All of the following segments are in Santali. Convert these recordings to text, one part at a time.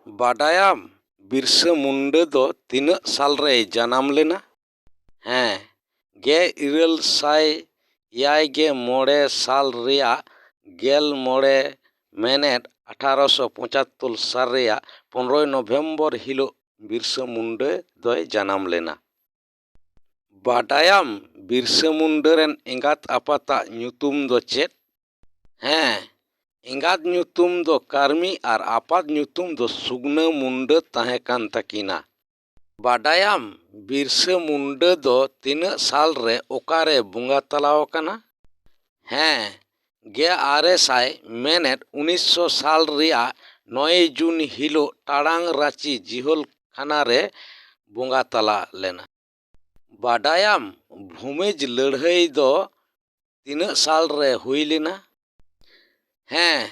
बाडायाम बिरसा मुंडा दो तीना साल रे जन्म लेना? हाँ, 1886 साल रिया गेल मोड़े मेनेट 1875 साल रिया 15 नवंबर हिलो बिरसा मुंडा दोय जन्म लेना। बाडायाम बिरसा मुंडा रेन एंगात आपाता ᱧᱩᱛᱩᱢ दो चेद? हाँ, एंगात ᱧᱩᱛᱩᱢ दो कार्मी और आपात ᱧᱩᱛᱩᱢ दो सुगना मुंडा ताहे कान तकिना। बाडायाम बिरसा मुंडा दो तीना साल रे ओकारे बुंगा तलाव काना? हाँ, 1800 मेनेट 1900 साल रिया 9 जून हिलो टाड़ांग रांची जिहोल खाना रे बुंगा तला लेना। बाडायाम भूमिज लड़ाई दो तीना साल रे हुई लेना? हाँ,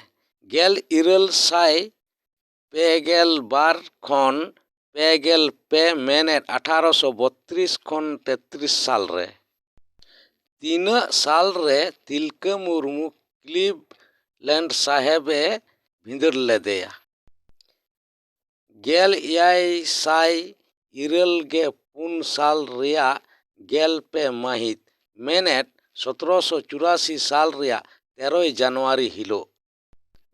1852 खन 52 मेनेट 1832 खन 33 साल रे। तीना साल रे तिलका मुर्मू क्लीवलैंड साहेबे भिंदर लेदेया। 1894 साल रिया 12 माहित मेनेट 1784 साल रिया 13 जनवरी हिलो।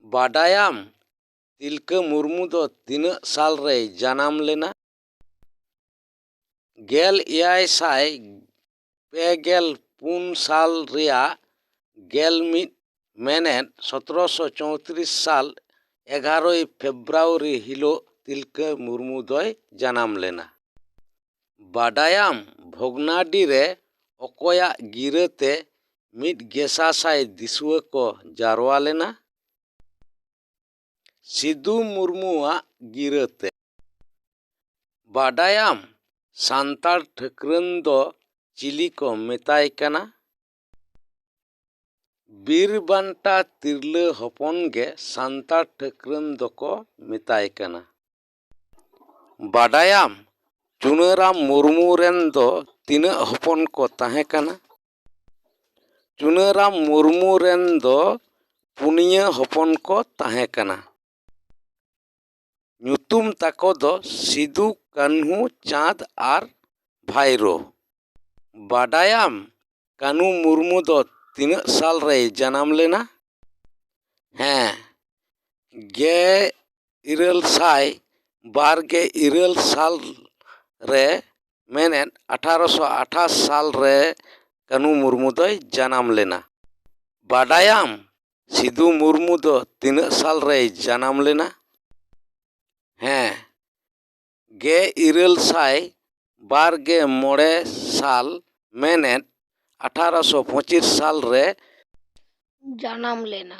बाडायाम तिलका मुर्मू दो तीना साल रे जन्म लेना? 1854 साल रिया 11 मेनेट 1734 साल 11 फेब्रुआरी हिलो तिलका मुर्मू दोय जन्म लेना। बाडायाम भोगनाडी रे ओकोया गिराते 1,000 दिसुआ को जारवा लेना? सिदू मुर्मुआ गिराते। बाडायाम सांतार ठाकरन दो चिली को मेताय काना? बीरबांटा तिरला हपन गे सांतार ठाकरन दो को मेताय काना। बाडायाम चुनाराम मुर्मू रेन दो तीना हपन को ताहे काना? चुनाराम मुर्मू रेन दो 4 हपन को ताहे काना। ᱧᱩᱛᱩᱢ ताको दो सिदू कान्हू चाँद और भाईरो। बाडायाम कानू मुर्मू दो तीना साल रे जन्म लेना? हाँ, 1827 साल रे मेनेट 1828 साल रे कानू मुर्मू दोय जन्म लेना। बाडायाम सिदू मुर्मू दो तीना साल रे जन्म लेना? हाँ, 1824 साल मेनेट 1825 साल रे जन्म लेना।